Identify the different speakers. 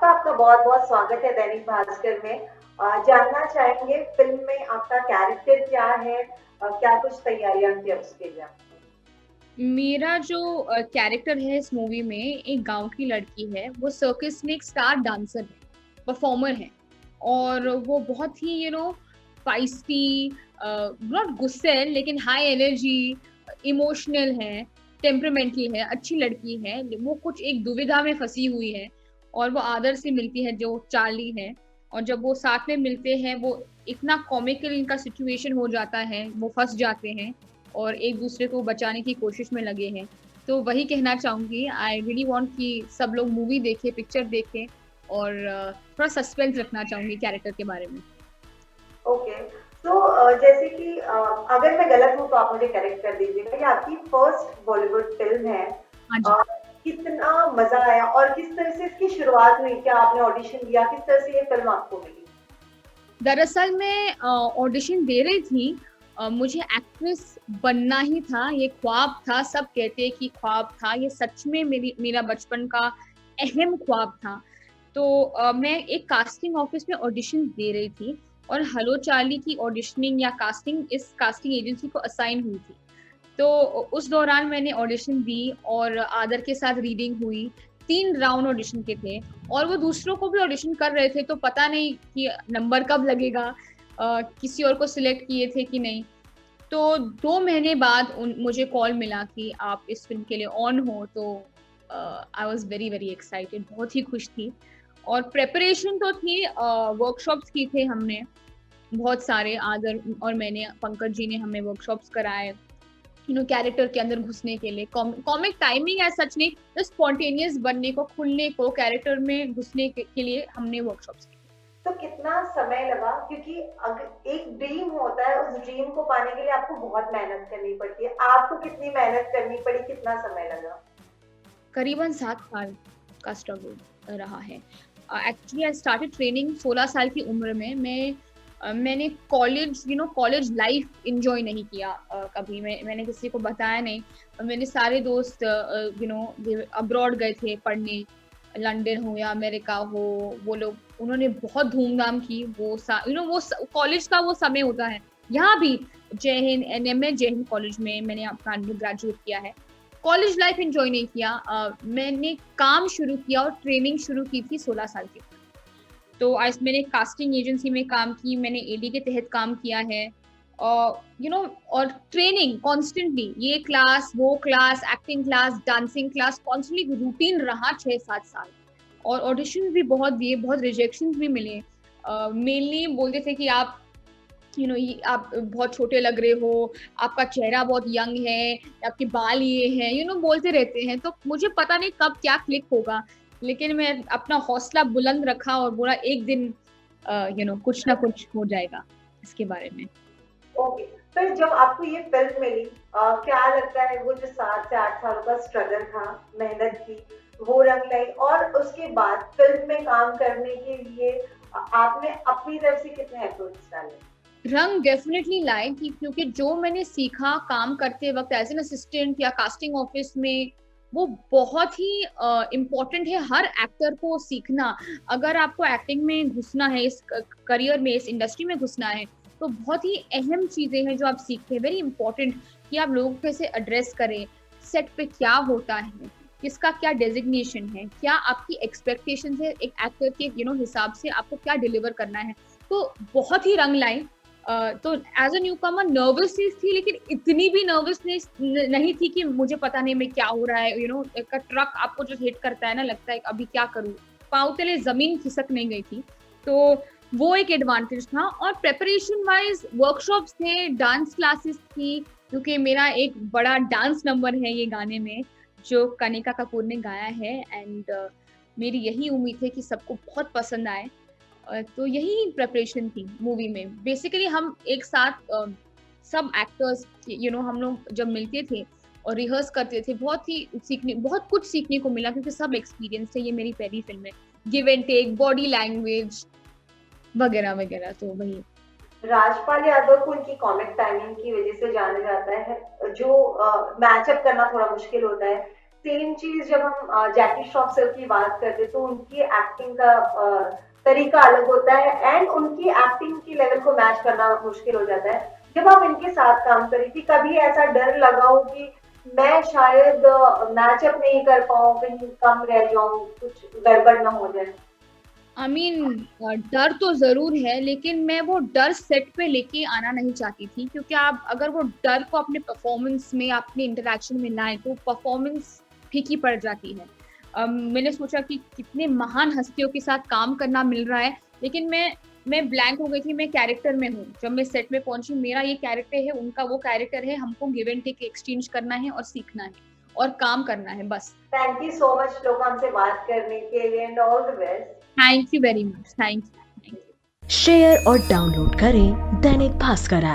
Speaker 1: आपका आपका बहुत-बहुत स्वागत है दैनिक भास्कर में। जानना चाहेंगे फ़िल्म में आपका कैरेक्टर क्या है? क्या कुछ तैयारियाँ की उसके लिए?
Speaker 2: मेरा जो कैरेक्टर है इस मूवी में एक गांव की लड़की है। वो सर्कस में एक स्टार डांसर है, परफॉर्मर है। और वो बहुत ही फाइस्टी, नॉट गुस्सेल लेकिन हाई एनर्जी, इमोशनल है, टेम्परामेंटल है, अच्छी लड़की है। वो कुछ एक दुविधा में फंसी हुई है और वो आदर से मिलती है जो चार्ली है। और जब वो साथ में मिलते हैं वो इतना कॉमिकल इनका सिचुएशन हो जाता है, वो फंस जाते हैं और एक दूसरे को बचाने की कोशिश में लगे हैं। तो वही कहना चाहूंगी, आई रियली वांट कि सब लोग मूवी देखें, पिक्चर देखें। और थोड़ा सस्पेंस रखना चाहूंगी कैरेक्टर के बारे में।
Speaker 1: ओके। तो जैसे कि अगर मैं गलत हूँ तो आप मुझे करेक्ट कर दीजिएगा। ये आपकी फर्स्ट बॉलीवुड फ़िल्म है।
Speaker 2: हाँ जी।
Speaker 1: अ, कितना मज़ा आया और किस तरह से इसकी शुरुआत हुई? क्या आपने ऑडिशन दिया? किस तरह से ये फ़िल्म आपको मिली?
Speaker 2: दरअसल मैं ऑडिशन दे रही थी। मुझे एक्ट्रेस बनना ही था, ये ख्वाब था। सब कहते हैं कि ख्वाब था, ये सच में मेरा बचपन का अहम ख्वाब था। तो मैं एक कास्टिंग ऑफिस में ऑडिशन दे रही थी और हेलो चार्ली की ऑडिशनिंग या कास्टिंग इस कास्टिंग एजेंसी को असाइन हुई थी। तो उस दौरान मैंने ऑडिशन दी और आदर के साथ रीडिंग हुई। 3 राउंड ऑडिशन के थे और वो दूसरों को भी ऑडिशन कर रहे थे, तो पता नहीं कि नंबर कब लगेगा, किसी और को सिलेक्ट किए थे कि नहीं। तो 2 महीने बाद मुझे कॉल मिला कि आप इस फ़िल्म के लिए ऑन हो। तो I was very, very excited, बहुत ही खुश थी। और प्रिपरेशन तो थी, वर्कशॉप्स की थे हमने, बहुत सारे। आदर और मैंने, पंकज जी ने हमें वर्कशॉप्स कराए, कैरेक्टर के अंदर घुसने के लिए। कॉमिक टाइमिंग है सच नहीं, तो स्पॉन्टेनियस बनने को, खुलने को, कैरेक्टर में घुसने के लिए हमने वर्कशॉप्स की।
Speaker 1: तो कितना समय लगा? क्योंकि अग एक ड्रीम होता है, उस ड्रीम को पाने के लिए आपको बहुत मेहनत करनी पड़ती है। आपको कितनी मेहनत करनी पड़ी? कितना समय लगा?
Speaker 2: करीबन 7 साल का स्ट्रगल रहा है। एक्चुअली आई स्टार्टेड ट्रेनिंग 16 साल की उम्र में। मैंने कॉलेज लाइफ इंजॉय नहीं किया। कभी मैंने किसी को बताया नहीं। मेरे सारे दोस्त अब्रॉड गए थे पढ़ने, लंदन हो या अमेरिका हो। वो लोग, उन्होंने बहुत धूमधाम की। वो वो कॉलेज का वो समय होता है। यहाँ भी जय हिंद एनएमए जय हिंद कॉलेज में मैंने अपना अंडर ग्रेजुएट किया है। कॉलेज लाइफ एंजॉय नहीं किया। मैंने काम शुरू किया और ट्रेनिंग शुरू की थी 16 साल की। तो आज मैंने कास्टिंग एजेंसी में काम की, मैंने एडी के तहत काम किया है। और और ट्रेनिंग कॉन्स्टेंटली, ये क्लास वो class, acting class, dancing class, constantly routine रहा 6-7 साल। और ऑडिशन भी बहुत दिए, बहुत रिजेक्शन भी मिले। मेनली बोलते थे कि आप आप बहुत छोटे लग रहे हो, आपका चेहरा बहुत यंग है, आपके बाल ये हैं, बोलते रहते हैं। तो मुझे पता नहीं कब क्या क्लिक होगा, लेकिन मैं अपना हौसला बुलंद रखा और बोला एक दिन कुछ ना कुछ हो जाएगा इसके बारे में।
Speaker 1: ओके। फिर जब आपको ये फ़िल्म मिली, क्या लगता है वो जो 7 से 8 सालों का स्ट्रगल था, मेहनत थी, वो रंग लाई और उसके बाद फ़िल्म में काम करने के लिए आपने अपनी तरफ से कितने एफर्ट्स डाले?
Speaker 2: रंग डेफिनेटली लाए कि क्योंकि जो मैंने सीखा काम करते वक्त एज एन असिस्टेंट या कास्टिंग ऑफिस में, वो बहुत ही इम्पोर्टेंट है हर एक्टर को सीखना। अगर आपको एक्टिंग में घुसना है, इस करियर में, इस इंडस्ट्री में घुसना है, तो बहुत ही अहम चीजें हैं जो आप सीखते हैं, वेरी इंपॉर्टेंट। कि आप लोगों को कैसे एड्रेस करें, सेट पे क्या होता है, किसका क्या डेजिग्नेशन है, क्या आपकी एक्सपेक्टेशन है एक एक्टर के हिसाब से आपको क्या डिलीवर करना है। तो बहुत ही रंग लाए। तो as a newcomer nervousness थी, लेकिन इतनी भी नर्वसनेस नहीं थी कि मुझे पता नहीं मैं क्या हो रहा है। एक ट्रक आपको जो हिट करता है ना, लगता है अभी क्या करूं, पाँव तले जमीन खिसक नहीं गई थी। तो वो एक एडवांटेज था। और प्रेपरेशन वाइज वर्कशॉप्स थे, डांस क्लासेस थी, क्योंकि मेरा एक बड़ा डांस नंबर है ये गाने में जो कनिका कपूर ने गाया है। एंड मेरी यही उम्मीद है कि सबको बहुत पसंद आए। तो यही प्रेपरेशन थी मूवी में। बेसिकली हम एक साथ सब एक्टर्स, हम लोग जब मिलते थे और रिहर्स करते थे, बहुत कुछ सीखने को मिला, क्योंकि सब एक्सपीरियंस थे। ये मेरी पहली फिल्म है। Give and take, body language वगैरह वगैरह, तो वही।
Speaker 1: राजपाल यादव को उनकी कॉमिक टाइमिंग की वजह से जाना जाता है, जो मैचअप करना थोड़ा मुश्किल होता है। सेम चीज जब हम जैकी श्रॉफ सर की बात करते तो उनकी एक्टिंग का तरीका अलग होता है एंड उनकी एक्टिंग की लेवल को मैच करना मुश्किल हो जाता है। जब आप इनके साथ काम करी थी, कभी ऐसा डर लगा हो कि मैं शायद मैचअप नहीं कर पाऊँ, कहीं कम रह जाऊँ, कुछ गड़बड़ ना हो जाए?
Speaker 2: आई मीन डर तो जरूर है, लेकिन मैं वो डर सेट पे लेके आना नहीं चाहती थी, क्योंकि आप अगर वो डर को अपने परफॉर्मेंस में, अपने इंटरेक्शन में लाए तो परफॉर्मेंस फीकी पड़ जाती है। मैंने सोचा कि कितने महान हस्तियों के साथ काम करना मिल रहा है, लेकिन मैं ब्लैंक हो गई थी, मैं कैरेक्टर में हूँ। जब मैं सेट में पहुंची, मेरा ये कैरेक्टर है, उनका वो कैरेक्टर है, हमको गिव एंड टेक एक्सचेंज करना है और सीखना है और काम करना है बस।
Speaker 1: Thank you so much shloka हमसे बात करने के लिए and all the best.
Speaker 2: Thank you very much, thank you.
Speaker 3: Share और डाउनलोड करें दैनिक भास्कर ऐप।